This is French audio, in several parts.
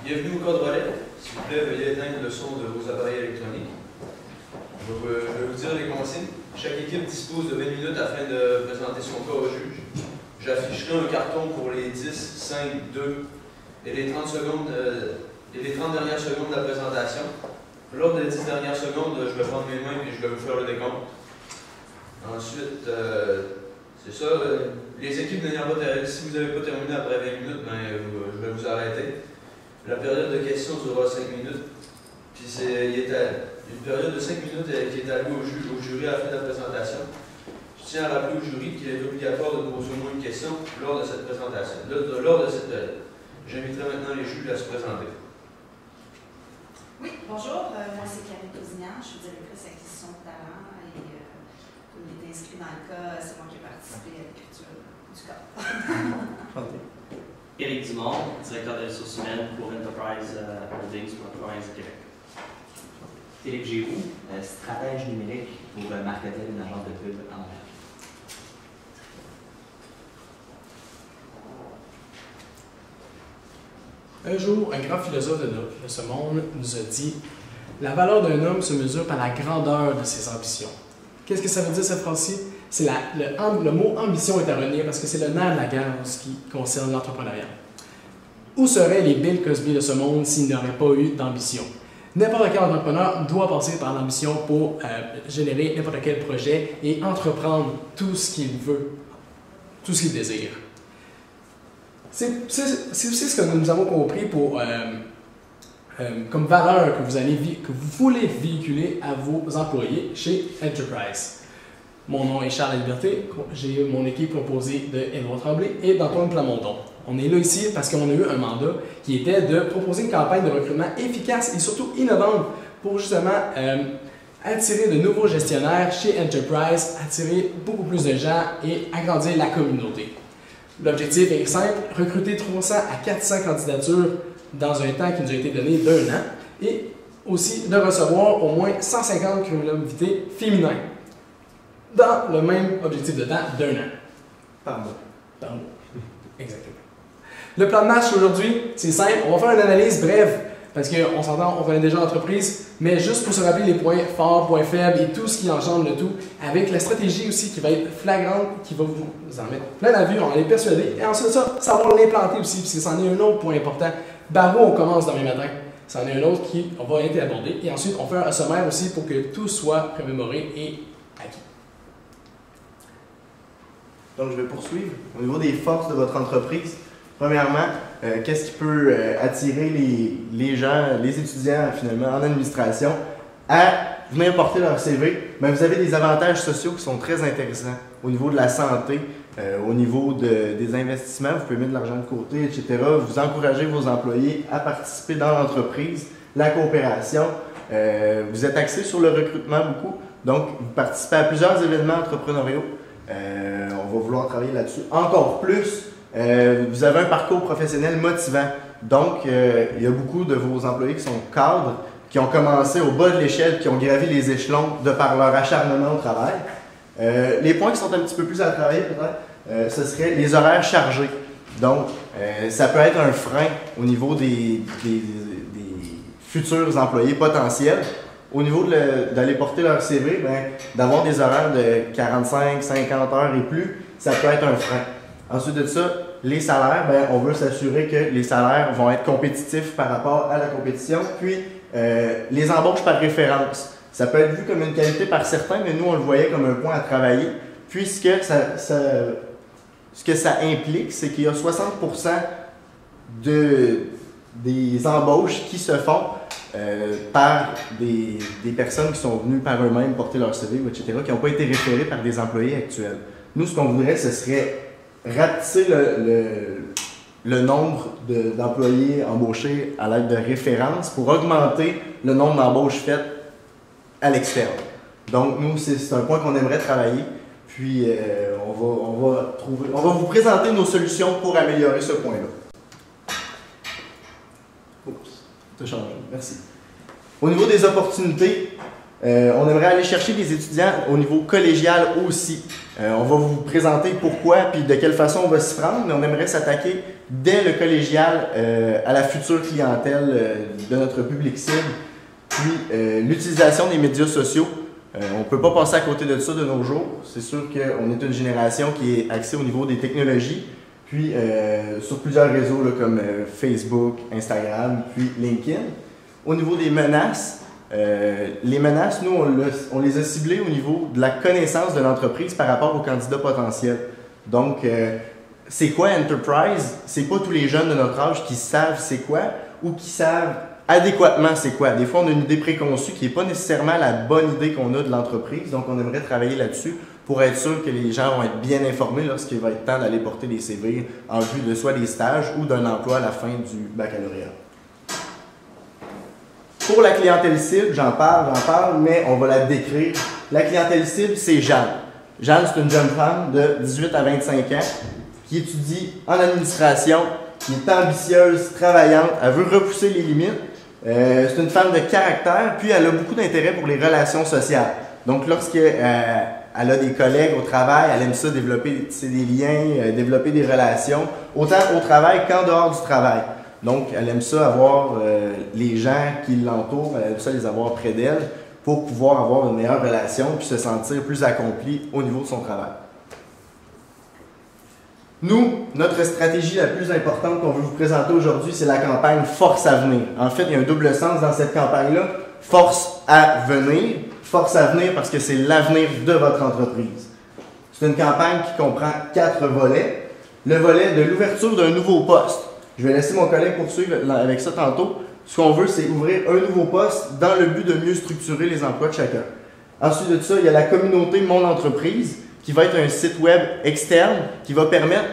Bienvenue au cadre relais. S'il vous plaît, veuillez éteindre le son de vos appareils électroniques. Je vais vous dire les consignes. Chaque équipe dispose de 20 minutes afin de présenter son cas au juge. J'afficherai un carton pour les 10, 5, 2 et les 30 secondes et les 30 dernières secondes de la présentation. Lors des 10 dernières secondes, je vais prendre mes mains et je vais vous faire le décompte. Ensuite, c'est ça, les équipes n'ayant pas terminé, si vous n'avez pas terminé après 20 minutes, je vais vous arrêter. La période de questions durera 5 minutes. Puis il y a une période de 5 minutes qui est allouée au jury à la fin de la présentation. Je tiens à rappeler au jury qu'il est obligatoire de poser au moins une question lors de cette présentation, lors de cette période. J'inviterai maintenant les juges à se présenter. Oui, bonjour, moi c'est Camille Cousignan, je suis directrice acquisition de talent et comme il est inscrit dans le cas, c'est moi qui ai participé à l'écriture du cas. Éric Dumont, directeur des ressources humaines pour Enterprise Holdings pour Enterprise Québec. Philippe Giroux, stratège numérique pour Marketing, une agence de pub en Montréal. Un jour, un grand philosophe de ce monde nous a dit « La valeur d'un homme se mesure par la grandeur de ses ambitions. » Qu'est-ce que ça veut dire cette phrase-ci? Le mot ambition est à retenir parce que c'est le nerf de la guerre en ce qui concerne l'entrepreneuriat. Où seraient les Bill Cosby de ce monde s'ils n'auraient pas eu d'ambition? N'importe quel entrepreneur doit passer par l'ambition pour générer n'importe quel projet et entreprendre tout ce qu'il veut, tout ce qu'il désire. C'est aussi ce que nous avons compris pour, comme valeur que vous voulez véhiculer à vos employés chez Enterprise. Mon nom est Charles Liberté, j'ai mon équipe composée de Edouard Tremblay et d'Antoine Plamondon. On est là ici parce qu'on a eu un mandat qui était de proposer une campagne de recrutement efficace et surtout innovante pour justement attirer de nouveaux gestionnaires chez Enterprise, attirer beaucoup plus de gens et agrandir la communauté. L'objectif est simple, recruter 300 à 400 candidatures dans un temps qui nous a été donné d'1 an et aussi de recevoir au moins 150 curriculum vitae féminins dans le même objectif de temps d'1 an. Par mois. Par mois. Exactement. Le plan de match aujourd'hui, c'est simple. On va faire une analyse brève parce qu'on s'entend, on connaît déjà l'entreprise, mais juste pour se rappeler les points forts, points faibles et tout ce qui engendre le tout, avec la stratégie aussi qui va être flagrante, qui va vous en mettre plein la vue, on va les persuader. Et ensuite ça, savoir l'implanter aussi, parce que c'en est un autre point important. Barreau, on commence demain matin. C'en est un autre qui on va être abordé. Et ensuite, on fait un sommaire aussi pour que tout soit remémoré et acquis. Donc, je vais poursuivre. Au niveau des forces de votre entreprise, premièrement, qu'est-ce qui peut attirer les gens, les étudiants finalement en administration à venir porter leur CV? Bien, vous avez des avantages sociaux qui sont très intéressants au niveau de la santé, au niveau des investissements, vous pouvez mettre de l'argent de côté, etc. Vous encouragez vos employés à participer dans l'entreprise, la coopération. Vous êtes axé sur le recrutement beaucoup, donc vous participez à plusieurs événements entrepreneuriaux. On va vouloir travailler là-dessus encore plus. Vous avez un parcours professionnel motivant. Donc, il y a beaucoup de vos employés qui sont cadres, qui ont commencé au bas de l'échelle, qui ont gravi les échelons de par leur acharnement au travail. Les points qui sont un petit peu plus à travailler, peut-être, ce serait les horaires chargés. Donc, ça peut être un frein au niveau des futurs employés potentiels. Au niveau d'aller porter leur CV, d'avoir des horaires de 45, 50 heures et plus, ça peut être un frein. Ensuite de ça, les salaires, on veut s'assurer que les salaires vont être compétitifs par rapport à la compétition. Puis, les embauches par référence. Ça peut être vu comme une qualité par certains, mais nous, on le voyait comme un point à travailler, puisque ce que ça implique, c'est qu'il y a 60% des embauches qui se font par des personnes qui sont venues par eux-mêmes porter leur CV, etc., qui n'ont pas été référées par des employés actuels. Nous, ce qu'on voudrait, ce serait rapetisser le nombre d'employés embauchés à l'aide de références pour augmenter le nombre d'embauches faites à l'externe. Donc, nous, c'est un point qu'on aimerait travailler. Puis, on va vous présenter nos solutions pour améliorer ce point-là. Oups, ça a changé. Merci. Au niveau des opportunités, on aimerait aller chercher des étudiants au niveau collégial aussi. On va vous présenter pourquoi puis de quelle façon on va s'y prendre, mais on aimerait s'attaquer dès le collégial à la future clientèle de notre public cible. Puis l'utilisation des médias sociaux, on ne peut pas passer à côté de ça de nos jours. C'est sûr qu'on est une génération qui est axée au niveau des technologies, puis sur plusieurs réseaux là, comme Facebook, Instagram, puis LinkedIn. Au niveau des menaces, les menaces, nous, on les a ciblées au niveau de la connaissance de l'entreprise par rapport aux candidats potentiels. Donc, c'est quoi Enterprise? C'est pas tous les jeunes de notre âge qui savent c'est quoi ou qui savent adéquatement c'est quoi. Des fois, on a une idée préconçue qui n'est pas nécessairement la bonne idée qu'on a de l'entreprise, donc on aimerait travailler là-dessus pour être sûr que les gens vont être bien informés lorsqu'il va être temps d'aller porter des CV en vue de soit des stages ou d'un emploi à la fin du baccalauréat. Pour la clientèle cible, j'en parle, mais on va la décrire. La clientèle cible, c'est Jeanne. Jeanne, c'est une jeune femme de 18 à 25 ans qui étudie en administration, qui est ambitieuse, travaillante, elle veut repousser les limites. C'est une femme de caractère, puis elle a beaucoup d'intérêt pour les relations sociales. Donc, lorsqu'elle a des collègues au travail, elle aime ça développer des liens, développer des relations, autant au travail qu'en dehors du travail. Donc, elle aime ça avoir les gens qui l'entourent, elle aime ça les avoir près d'elle pour pouvoir avoir une meilleure relation puis se sentir plus accomplie au niveau de son travail. Nous, notre stratégie la plus importante qu'on veut vous présenter aujourd'hui, c'est la campagne Force à venir. En fait, il y a un double sens dans cette campagne-là. Force à venir. Force à venir parce que c'est l'avenir de votre entreprise. C'est une campagne qui comprend 4 volets. Le volet de l'ouverture d'un nouveau poste. Je vais laisser mon collègue poursuivre avec ça tantôt. Ce qu'on veut, c'est ouvrir un nouveau poste dans le but de mieux structurer les emplois de chacun. Ensuite de ça, il y a la communauté Mon Entreprise, qui va être un site web externe qui va permettre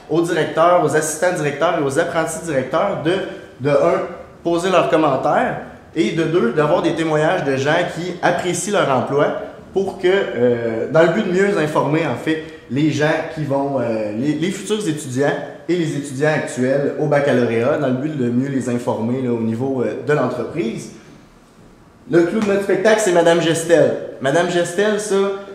aux directeurs, aux assistants directeurs et aux apprentis directeurs de poser leurs commentaires et de 2, d'avoir des témoignages de gens qui apprécient leur emploi pour que, dans le but de mieux informer en fait les gens qui vont, les futurs étudiants et les étudiants actuels au baccalauréat, dans le but de mieux les informer là, au niveau de l'entreprise. Le clou de notre spectacle, c'est Madame Gestel. Madame Gestel,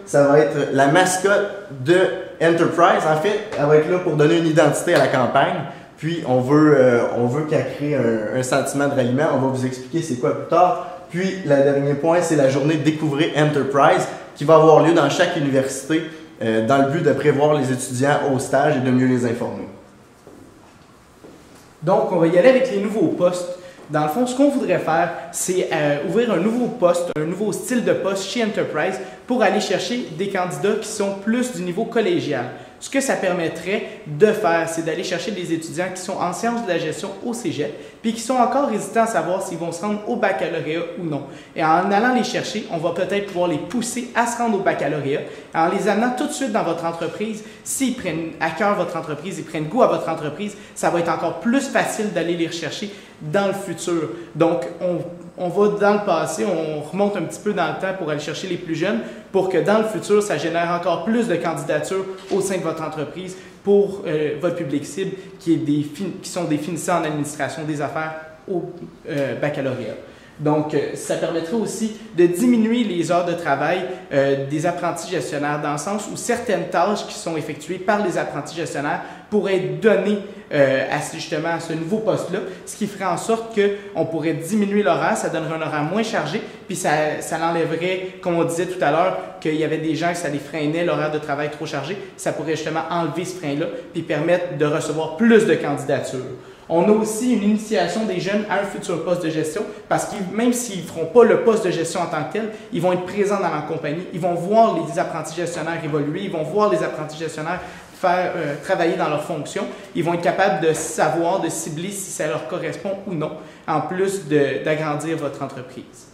ça va être la mascotte de Enterprise. En fait, elle va être là pour donner une identité à la campagne. Puis, on veut qu'elle crée un sentiment de ralliement. On va vous expliquer c'est quoi plus tard. Puis, le dernier point, c'est la journée Découvrez Enterprise qui va avoir lieu dans chaque université dans le but de prévoir les étudiants au stage et de mieux les informer. Donc, on va y aller avec les nouveaux postes. Dans le fond, ce qu'on voudrait faire, c'est ouvrir un nouveau poste, un nouveau style de poste chez Enterprise pour aller chercher des candidats qui sont plus du niveau collégial. Ce que ça permettrait de faire, c'est d'aller chercher des étudiants qui sont en sciences de la gestion au cégep, puis qui sont encore hésitants à savoir s'ils vont se rendre au baccalauréat ou non. Et en allant les chercher, on va peut-être pouvoir les pousser à se rendre au baccalauréat. En les amenant tout de suite dans votre entreprise, s'ils prennent à cœur votre entreprise, ils prennent goût à votre entreprise, ça va être encore plus facile d'aller les rechercher dans le futur. Donc, on va dans le passé, on remonte un petit peu dans le temps pour aller chercher les plus jeunes, pour que dans le futur, ça génère encore plus de candidatures au sein de votre entreprise pour votre public cible qui sont des finissants en administration des affaires au baccalauréat. Donc, ça permettrait aussi de diminuer les heures de travail des apprentis gestionnaires dans le sens où certaines tâches qui sont effectuées par les apprentis gestionnaires pourraient être données justement à ce nouveau poste-là, ce qui ferait en sorte qu'on pourrait diminuer l'horaire, ça donnerait un horaire moins chargé, puis ça l'enlèverait, comme on disait tout à l'heure, qu'il y avait des gens que ça les freinait, l'horaire de travail trop chargé, ça pourrait justement enlever ce frein-là, puis permettre de recevoir plus de candidatures. On a aussi une initiation des jeunes à un futur poste de gestion parce que même s'ils ne feront pas le poste de gestion en tant que tel, ils vont être présents dans la compagnie, ils vont voir les apprentis gestionnaires évoluer, ils vont voir les apprentis gestionnaires travailler dans leurs fonctions, ils vont être capables de savoir, de cibler si ça leur correspond ou non, en plus d'agrandir votre entreprise.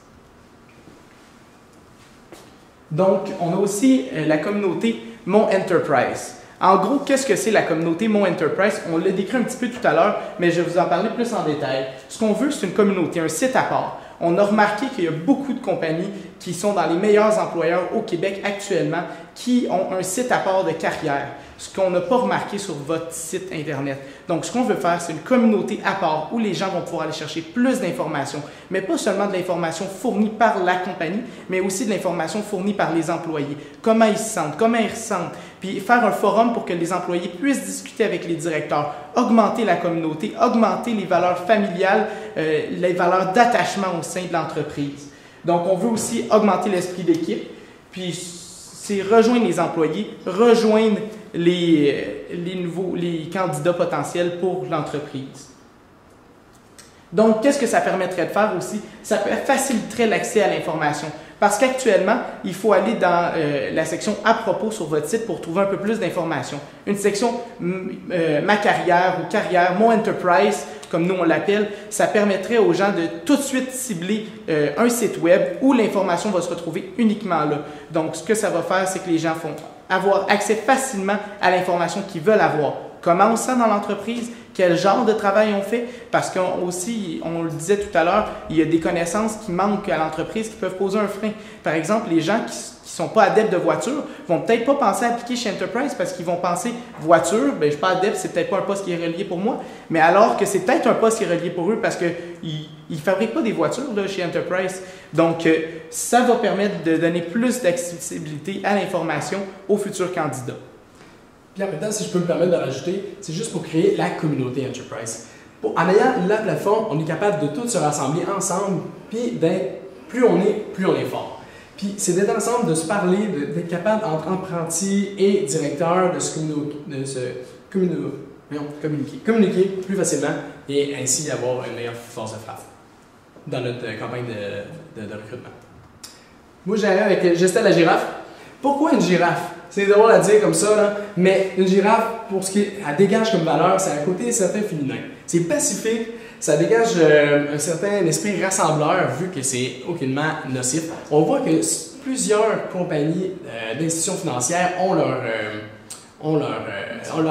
Donc, on a aussi la communauté Mon Enterprise. En gros, qu'est-ce que c'est la communauté Mon Enterprise? On l'a décrit un petit peu tout à l'heure, mais je vais vous en parler plus en détail. Ce qu'on veut, c'est une communauté, un site à part. On a remarqué qu'il y a beaucoup de compagnies qui sont dans les meilleurs employeurs au Québec actuellement, qui ont un site à part de carrière, ce qu'on n'a pas remarqué sur votre site Internet. Donc, ce qu'on veut faire, c'est une communauté à part où les gens vont pouvoir aller chercher plus d'informations, mais pas seulement de l'information fournie par la compagnie, mais aussi de l'information fournie par les employés. Comment ils se sentent, comment ils ressentent, puis faire un forum pour que les employés puissent discuter avec les directeurs, augmenter la communauté, augmenter les valeurs familiales, les valeurs d'attachement au sein de l'entreprise. Donc, on veut aussi augmenter l'esprit d'équipe, puis c'est rejoindre les employés, rejoindre les candidats potentiels pour l'entreprise. Donc, qu'est-ce que ça permettrait de faire aussi? Ça faciliterait l'accès à l'information. Parce qu'actuellement, il faut aller dans la section « À propos » sur votre site pour trouver un peu plus d'informations. Une section « Ma carrière » ou « Carrière »,« Mon Enterprise », comme nous on l'appelle, ça permettrait aux gens de tout de suite cibler un site web où l'information va se retrouver uniquement là. Donc, ce que ça va faire, c'est que les gens vont avoir accès facilement à l'information qu'ils veulent avoir. Comment on se sent dans l'entreprise? Quel genre de travail on fait? Parce qu'aussi, on le disait tout à l'heure, il y a des connaissances qui manquent à l'entreprise qui peuvent poser un frein. Par exemple, les gens qui ne sont pas adeptes de voiture vont peut-être pas penser à appliquer chez Enterprise parce qu'ils vont penser voiture, ben, je ne suis pas adepte, c'est peut-être pas un poste qui est relié pour moi, mais alors que c'est peut-être un poste qui est relié pour eux parce qu'ils ne fabriquent pas des voitures là, chez Enterprise. Donc, ça va permettre de donner plus d'accessibilité à l'information aux futurs candidats. Puis en même temps, si je peux me permettre de rajouter, c'est juste pour créer la communauté Enterprise. En ayant la plateforme, on est capable de tous se rassembler ensemble, puis plus on est fort. Puis c'est d'être ensemble, de se parler, d'être capable entre apprentis et directeurs de se communiquer plus facilement et ainsi avoir une meilleure force de frappe dans notre campagne de recrutement. Moi, j'arrive avec Gestel la girafe. Pourquoi une girafe? C'est drôle à dire comme ça, là, mais une girafe, pour ce qui est, elle dégage comme valeur, c'est un côté certain féminin. C'est pacifique, ça dégage un certain esprit rassembleur, vu que c'est aucunement nocif. On voit que plusieurs compagnies d'institutions financières ont leur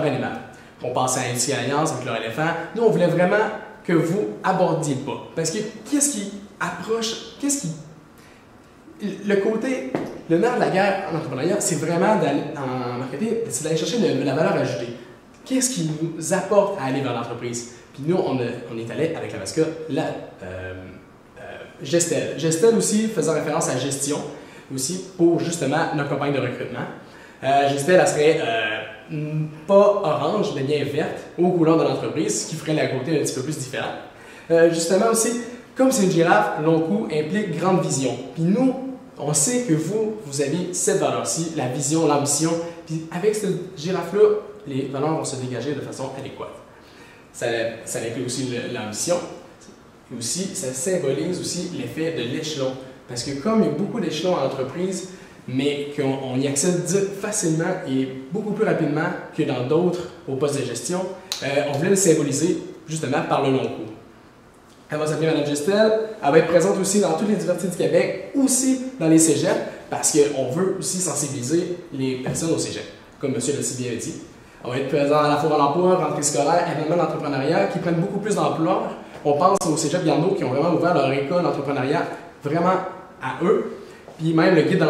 animal. On pense à Industrie Alliance avec leur éléphant. Nous, on voulait vraiment que vous abordiez le pas. Parce que qu'est-ce qui approche, le nerf de la guerre en entrepreneuriat, c'est vraiment en marketing, c'est d'aller chercher de la valeur ajoutée. Qu'est-ce qui nous apporte à aller vers l'entreprise? Puis nous, on est allé avec la mascotte, Gestel. Gestel aussi faisant référence à gestion, aussi pour justement notre campagne de recrutement. Gestel, elle serait pas orange, mais bien verte, aux couleurs de l'entreprise, ce qui ferait la côté un petit peu plus différente. Justement aussi, comme c'est une girafe, long cou implique grande vision. Puis nous, on sait que vous avez cette valeur-ci, la vision, l'ambition. Puis avec cette girafe-là, les valeurs vont se dégager de façon adéquate. Ça inclut aussi l'ambition. Et aussi, ça symbolise aussi l'effet de l'échelon. Parce que comme il y a beaucoup d'échelons en entreprise, mais qu'on y accède facilement et beaucoup plus rapidement que dans d'autres au poste de gestion, on voulait le symboliser justement par le long cours. Elle va s'appeler Mme Gestel. Elle va être présente aussi dans tous les divertis du Québec, aussi dans les cégeps, parce qu'on veut aussi sensibiliser les personnes au cégep, comme M. le si bien dit. On va être présent à la fois à l'emploi, rentrée scolaire, événements d'entrepreneuriat qui prennent beaucoup plus d'ampleur. On pense au cégep Garneau qui ont vraiment ouvert leur école d'entrepreneuriat vraiment à eux. Puis même le guide de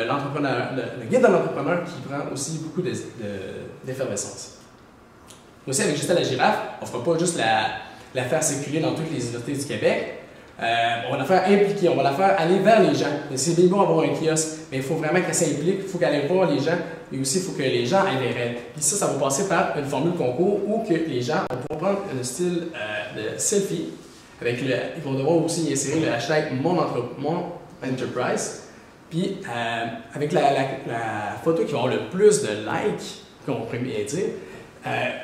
l'entrepreneur qui prend aussi beaucoup d'effervescence. Aussi avec Gestel la girafe, on ne fera pas juste la faire circuler dans toutes les universités du Québec. On va la faire impliquer, on va la faire aller vers les gens. C'est bien bon d'avoir un kiosque, mais il faut vraiment qu'elle s'implique, il faut qu'elle aille voir les gens, et aussi il faut que les gens aillent vers elle. Puis ça va passer par une formule concours où que les gens vont prendre le style de selfie. Ils vont devoir aussi insérer le hashtag mon Enterprise. Puis avec la photo qui va avoir le plus de likes, qu'on pourrait bien dire,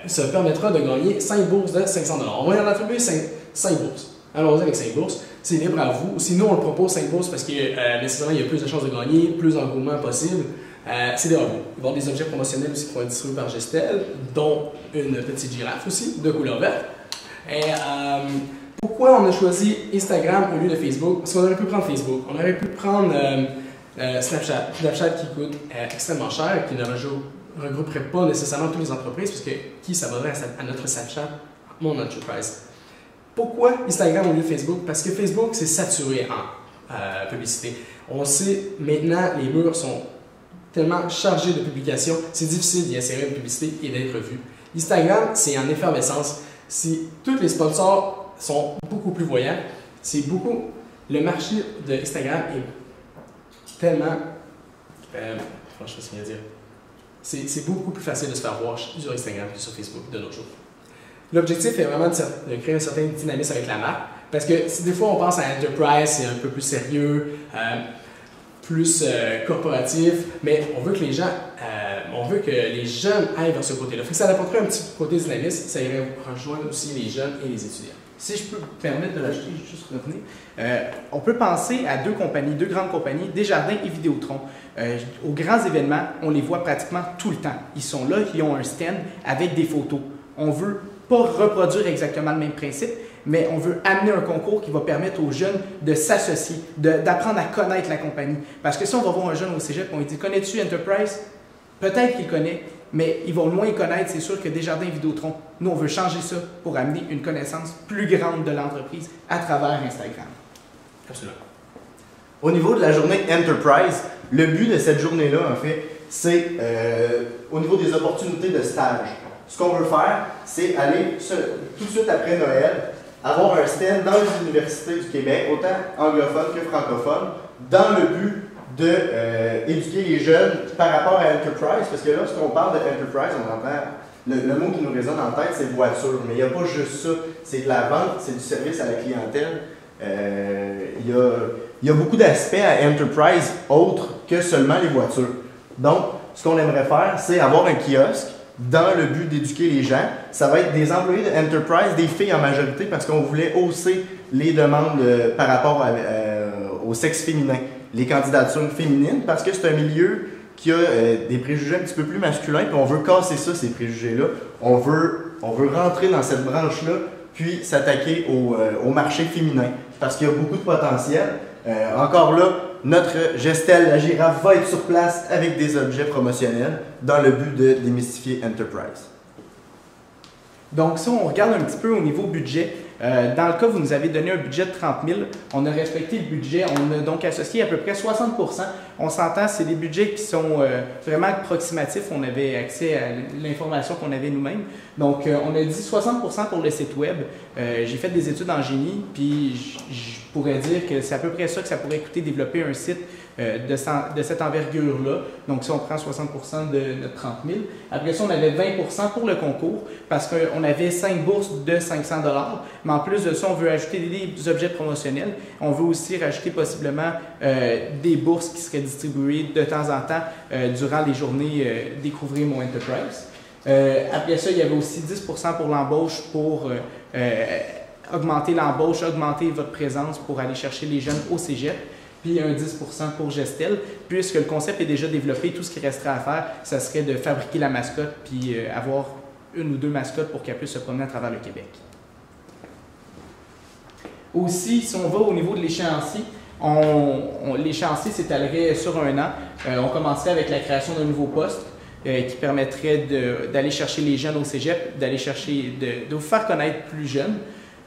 ça permettra de gagner 5 bourses de 500 $. On va en attribuer 5 bourses. Allons-y avec 5 bourses. C'est libre à vous. Sinon, on le propose 5 bourses parce que nécessairement, il y a plus de chances de gagner, plus d'engouement possible. C'est des robots. Il va y avoir des objets promotionnels aussi qui vont être distribués par Gestel, dont une petite girafe aussi, de couleur verte. Et pourquoi on a choisi Instagram au lieu de Facebook? Parce qu'on aurait pu prendre Facebook. On aurait pu prendre Snapchat. Snapchat qui coûte extrêmement cher, qui ne regrouperait pas nécessairement toutes les entreprises, parce que qui s'abonnerait à notre Snapchat, mon Enterprise? Pourquoi Instagram au lieu de Facebook? Parce que Facebook, c'est saturé publicité. On sait maintenant, les murs sont tellement chargés de publications, c'est difficile d'y insérer une publicité et d'être vu. Instagram, c'est en effervescence. Tous les sponsors sont beaucoup plus voyants. Le marché d'Instagram est tellement... je sais pas ce qu'il y a à dire. C'est beaucoup plus facile de se faire voir sur Instagram que sur Facebook de nos jours. L'objectif est vraiment de créer un certain dynamisme avec la marque, parce que si des fois on pense à Enterprise, c'est un peu plus sérieux, plus corporatif, mais on veut que les jeunes aillent vers ce côté-là. Ça apporterait un petit côté dynamisme, ça irait rejoindre aussi les jeunes et les étudiants. Si je peux me permettre de l'ajouter, juste revenir, on peut penser à deux grandes compagnies, Desjardins et Vidéotron. Aux grands événements, on les voit pratiquement tout le temps. Ils sont là, ils ont un stand avec des photos. On veut pas reproduire exactement le même principe, mais on veut amener un concours qui va permettre aux jeunes de s'associer, d'apprendre à connaître la compagnie. Parce que si on va voir un jeune au cégep, on lui dit « Connais-tu Enterprise? » Peut-être qu'il connaît, mais ils vont le moins connaître, c'est sûr que Desjardins et Vidéotron. Nous, on veut changer ça pour amener une connaissance plus grande de l'entreprise à travers Instagram. Absolument. Au niveau de la journée Enterprise, le but de cette journée-là, en fait, c'est au niveau des opportunités de stage. Ce qu'on veut faire, c'est aller tout de suite après Noël, avoir un stand dans les universités du Québec, autant anglophones que francophones, dans le but d'éduquer les jeunes par rapport à Enterprise, parce que lorsqu'on parle de Enterprise, on entend le mot qui nous résonne en tête, c'est voiture, mais il n'y a pas juste ça, c'est de la vente, c'est du service à la clientèle. Il y a beaucoup d'aspects à Enterprise autres que seulement les voitures. Donc, ce qu'on aimerait faire, c'est avoir un kiosque dans le but d'éduquer les gens. Ça va être des employés de Enterprise, des filles en majorité, parce qu'on voulait hausser les demandes par rapport au sexe féminin, les candidatures féminines, parce que c'est un milieu qui a des préjugés un petit peu plus masculins, puis on veut casser ça, ces préjugés-là. On veut rentrer dans cette branche-là, puis s'attaquer au marché féminin, parce qu'il y a beaucoup de potentiel. Encore là, notre Gestel, la girafe, va être sur place avec des objets promotionnels dans le but de démystifier Enterprise. Donc, si on regarde un petit peu au niveau budget, dans le cas où vous nous avez donné un budget de 30 000, on a respecté le budget, on a donc associé à peu près 60 %. On s'entend, c'est des budgets qui sont vraiment approximatifs. On avait accès à l'information qu'on avait nous-mêmes. Donc, on a dit 60 % pour le site web. J'ai fait des études en génie, puis je pourrais dire que c'est à peu près ça que ça pourrait coûter développer un site de cette envergure-là. Donc, si on prend 60 % de 30 000. Après ça, on avait 20 % pour le concours parce qu'on avait 5 bourses de 500 $. Mais en plus de ça, on veut ajouter des objets promotionnels. On veut aussi rajouter possiblement des bourses qui seraient distribuées de temps en temps durant les journées Découvrir mon Enterprise. Après ça, il y avait aussi 10 % pour l'embauche pour augmenter l'embauche, augmenter votre présence pour aller chercher les jeunes au cégep. Puis un 10 % pour Gestel. Puisque le concept est déjà développé, tout ce qui resterait à faire, ça serait de fabriquer la mascotte puis avoir une ou deux mascottes pour qu'elle puisse se promener à travers le Québec. Aussi, si on va au niveau de l'échéancier, l'échéancier s'étalerait sur un an. On commencerait avec la création d'un nouveau poste qui permettrait d'aller chercher les jeunes au cégep, de vous faire connaître plus jeunes.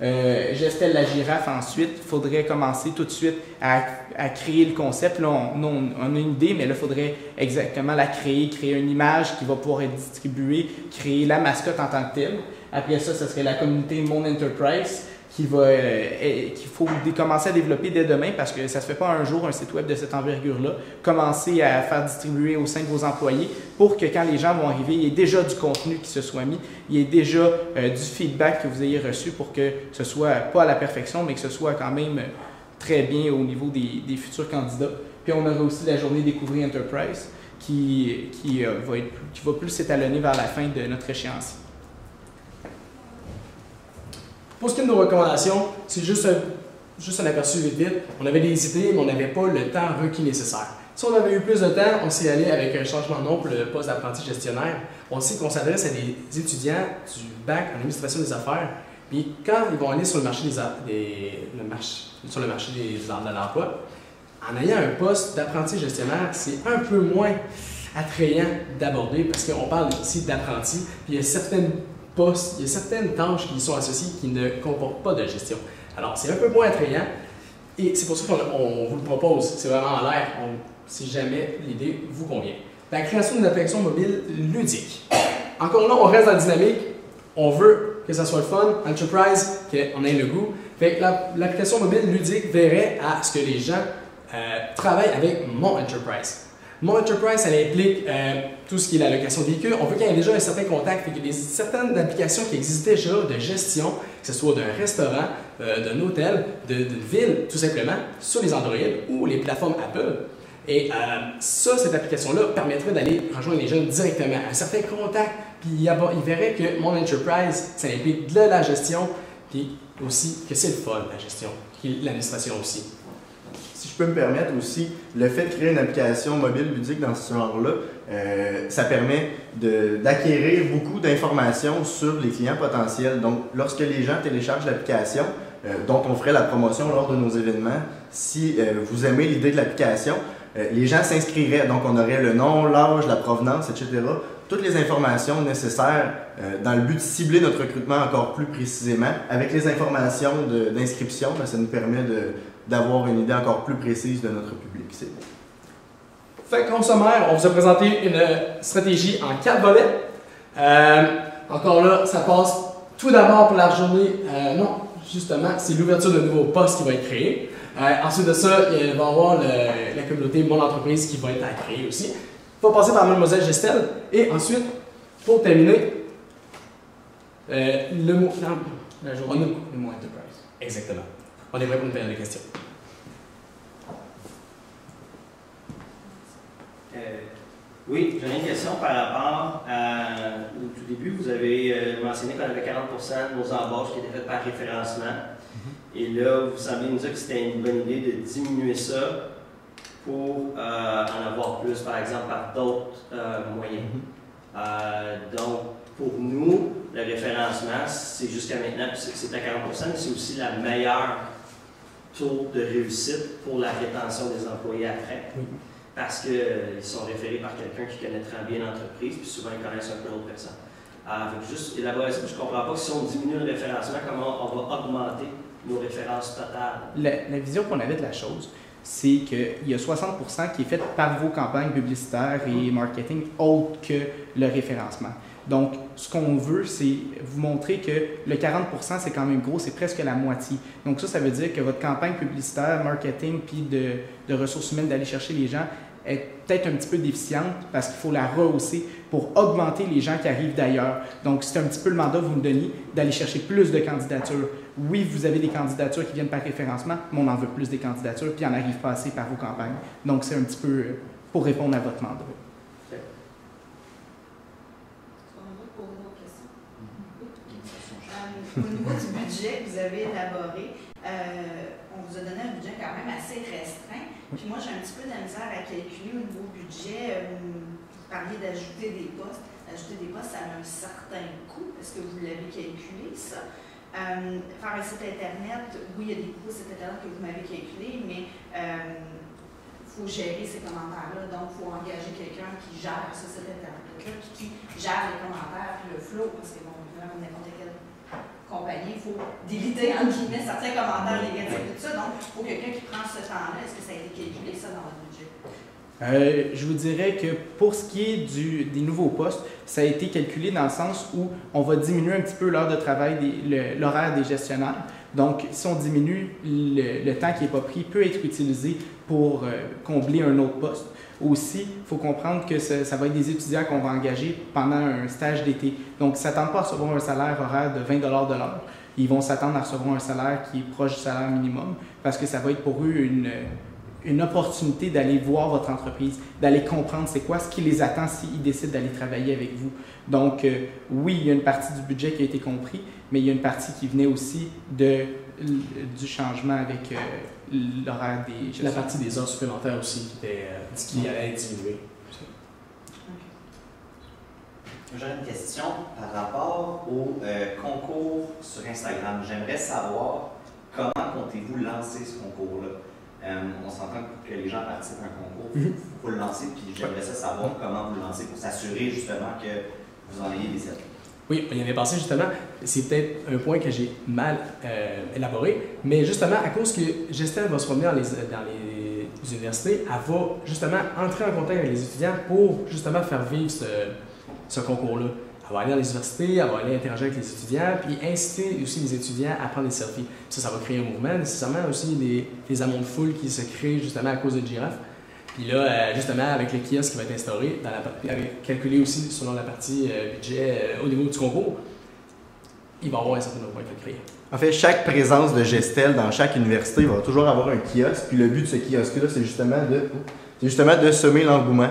Gestel la girafe, ensuite, il faudrait commencer tout de suite à créer le concept. Là, on a une idée, mais là, il faudrait exactement la créer une image qui va pouvoir être distribuée, créer la mascotte en tant que telle. Après ça, ce serait la communauté Mon Enterprise qu'il faut commencer à développer dès demain parce que ça ne se fait pas un jour un site web de cette envergure-là. Commencer à faire distribuer au sein de vos employés pour que quand les gens vont arriver, il y ait déjà du contenu qui se soit mis, il y ait déjà du feedback que vous ayez reçu pour que ce soit pas à la perfection, mais que ce soit quand même très bien au niveau des futurs candidats. Puis on aura aussi la journée Découvrir Enterprise qui va plus s'étalonner vers la fin de notre échéancier. Pour ce qui est de nos recommandations, c'est juste un aperçu vite. On avait des idées, mais on n'avait pas le temps requis nécessaire. Si on avait eu plus de temps, on s'est allé avec un changement de nom pour le poste d'apprenti gestionnaire. On sait qu'on s'adresse à des étudiants du bac en administration des affaires. Puis quand ils vont aller sur le marché de l'emploi, en ayant un poste d'apprenti gestionnaire, c'est un peu moins attrayant d'aborder parce qu'on parle ici d'apprenti. Puis il y a certaines tâches qui y sont associées qui ne comportent pas de gestion. Alors, c'est un peu moins attrayant. Et c'est pour ça qu'on vous le propose. C'est vraiment en l'air, si jamais l'idée vous convient. La création d'une application mobile ludique. Encore là, on reste dans la dynamique. On veut que ça soit le fun, enterprise, qu'on ait le goût. Fait que l'application mobile ludique verrait à ce que les gens travaillent avec Mon Enterprise. Mon Enterprise, ça implique tout ce qui est la location de véhicules. On veut qu'il y ait déjà un certain contact. Fait qu'il y a certaines applications qui existent déjà de gestion, que ce soit d'un restaurant, d'un hôtel, d'une ville, tout simplement, sur les Android ou les plateformes Apple. Et cette application-là permettrait d'aller rejoindre les jeunes directement, un certain contact. Puis il verrait que Mon Enterprise, ça implique de la gestion, puis aussi que c'est le fun, la gestion, puis l'administration aussi. Si je peux me permettre aussi, le fait de créer une application mobile ludique dans ce genre-là, ça permet d'acquérir beaucoup d'informations sur les clients potentiels. Donc, lorsque les gens téléchargent l'application, dont on ferait la promotion lors de nos événements, si vous aimez l'idée de l'application, les gens s'inscriraient. Donc, on aurait le nom, l'âge, la provenance, etc. Toutes les informations nécessaires dans le but de cibler notre recrutement encore plus précisément. Avec les informations d'inscription, ça nous permet d'avoir une idée encore plus précise de notre public. Fait qu'en sommaire, on vous a présenté une stratégie en 4 volets. Encore là, ça passe tout d'abord pour la journée. Non, justement, c'est l'ouverture de nouveaux postes qui va être créé. Ensuite de ça, il va y avoir la communauté Mon Entreprise qui va être à créer aussi. Il faut passer par Mademoiselle Gestel. Et ensuite, pour terminer, le mot. La journée, le mot Enterprise. Exactement. On est prêt pour une période de questions. Oui, j'ai une question par rapport au tout début. Vous avez mentionné qu'on avait 40% de nos embauches qui étaient faites par référencement. Et là, vous semblez nous dire que c'était une bonne idée de diminuer ça pour en avoir plus, par exemple, par d'autres moyens. Donc, pour nous, le référencement, c'est jusqu'à maintenant, c'est à 40%, mais c'est aussi la meilleure taux de réussite pour la rétention des employés après. Oui. Parce qu'ils sont référés par quelqu'un qui connaît très bien l'entreprise, puis souvent ils connaissent un peu l'autre personne. Juste élaborer ça, je ne comprends pas que si on diminue le référencement, comment on va augmenter nos références totales. La vision qu'on avait de la chose, c'est qu'il y a 60% qui est fait par vos campagnes publicitaires et marketing autres que le référencement. Donc, ce qu'on veut, c'est vous montrer que le 40%, c'est quand même gros, c'est presque la moitié. Donc ça veut dire que votre campagne publicitaire, marketing, puis de ressources humaines, d'aller chercher les gens, est peut-être un petit peu déficiente parce qu'il faut la rehausser pour augmenter les gens qui arrivent d'ailleurs. Donc, c'est un petit peu le mandat que vous me donnez d'aller chercher plus de candidatures. Oui, vous avez des candidatures qui viennent par référencement, mais on en veut plus des candidatures, puis il en arrive pas assez par vos campagnes. Donc, c'est un petit peu pour répondre à votre mandat. Au niveau du budget que vous avez élaboré, on vous a donné un budget quand même assez restreint. Puis moi, j'ai un petit peu de la misère à calculer au niveau budget. Vous parliez d'ajouter des postes. Ajouter des postes, ça a un certain coût. Est-ce que vous l'avez calculé, ça? Faire un site Internet, oui, il y a des coûts site Internet que vous m'avez calculé, mais il faut gérer ces commentaires-là. Donc, il faut engager quelqu'un qui gère ce site Internet-là, qui gère les commentaires, puis le flow, parce que bon, comme n'importe quelle compagnie, il faut déliter, entre guillemets, certains commentaires négatifs, tout ça. Donc, il faut quelqu'un qui prend ce temps-là. Est-ce que ça a été calculé, ça, dans votre budget? Je vous dirais que pour ce qui est des nouveaux postes, ça a été calculé dans le sens où on va diminuer un petit peu l'heure de travail, l'horaire des gestionnaires. Donc, si on diminue, le temps qui n'est pas pris peut être utilisé pour combler un autre poste. Aussi, il faut comprendre que ça va être des étudiants qu'on va engager pendant un stage d'été. Donc, ils ne s'attendent pas à recevoir un salaire horaire de 20 $ de l'heure. Ils vont s'attendre à recevoir un salaire qui est proche du salaire minimum parce que ça va être pour eux une opportunité d'aller voir votre entreprise, d'aller comprendre c'est quoi ce qui les attend s'ils décident d'aller travailler avec vous. Donc, oui, il y a une partie du budget qui a été compris, mais il y a une partie qui venait aussi du changement avec l'horaire des... La partie des heures supplémentaires aussi qui allait être diminuée. J'ai une question par rapport au concours sur Instagram. J'aimerais savoir comment comptez-vous lancer ce concours-là? On s'entend que les gens participent à un concours, il faut le lancer, puis j'aimerais savoir comment vous le lancez pour s'assurer justement que vous en ayez des aides. Oui, il y avait passé justement. c'est peut-être un point que j'ai mal élaboré, mais justement, à cause que Gestel va se promener dans les universités, elle va justement entrer en contact avec les étudiants pour justement faire vivre ce concours-là. Elle va aller dans les universités, elle va aller interagir avec les étudiants, puis inciter aussi les étudiants à prendre des selfies. Ça va créer un mouvement, nécessairement aussi des amonts de foule qui se créent justement à cause de Giraffe. Puis là, justement, avec le kiosque qui va être instauré, calculé aussi selon la partie budget au niveau du concours, il va y avoir un certain nombre de créer. En fait, chaque présence de Gestel dans chaque université va toujours avoir un kiosque. Puis le but de ce kiosque-là, c'est justement de semer l'engouement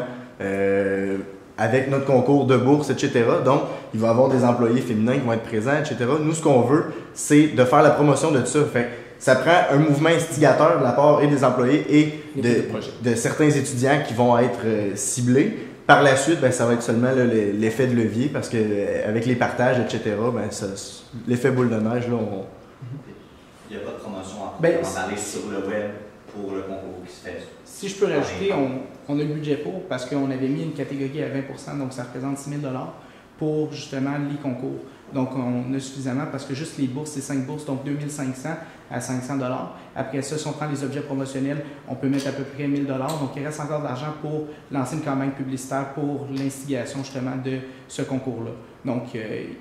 avec notre concours de bourse, etc. Donc, il va y avoir des employés féminins qui vont être présents, etc. Nous, ce qu'on veut, c'est de faire la promotion de ça. Fait ça prend un mouvement instigateur de la part et des employés et de certains étudiants qui vont être ciblés. Par la suite, ben, ça va être seulement l'effet de levier parce qu'avec les partages, etc., ben, l'effet boule de neige, là, Il n'y a pas de promotion Ben, d'aller sur le web pour le concours qui se fait. Si je peux rajouter, on a le budget pour parce qu'on avait mis une catégorie à 20 donc ça représente 6 000 $ pour justement les concours. Donc on a suffisamment parce que juste les bourses, c'est 5 bourses, donc 2 500 à 500 $. Après ça, si on prend les objets promotionnels, on peut mettre à peu près 1 000 $. Donc il reste encore de l'argent pour lancer une campagne publicitaire pour l'instigation justement de ce concours-là. Donc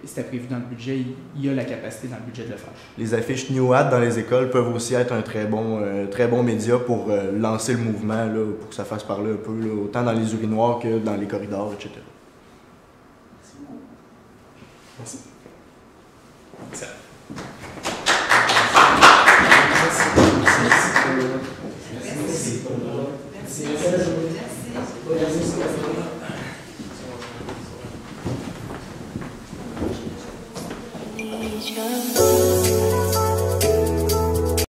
c'était prévu dans le budget, il y a la capacité dans le budget de le faire. Les affiches New Ad dans les écoles peuvent aussi être un très bon média pour lancer le mouvement, là, pour que ça fasse parler un peu, là, autant dans les urinoirs que dans les corridors, etc. Merci. Excellent. Merci. Merci. Merci.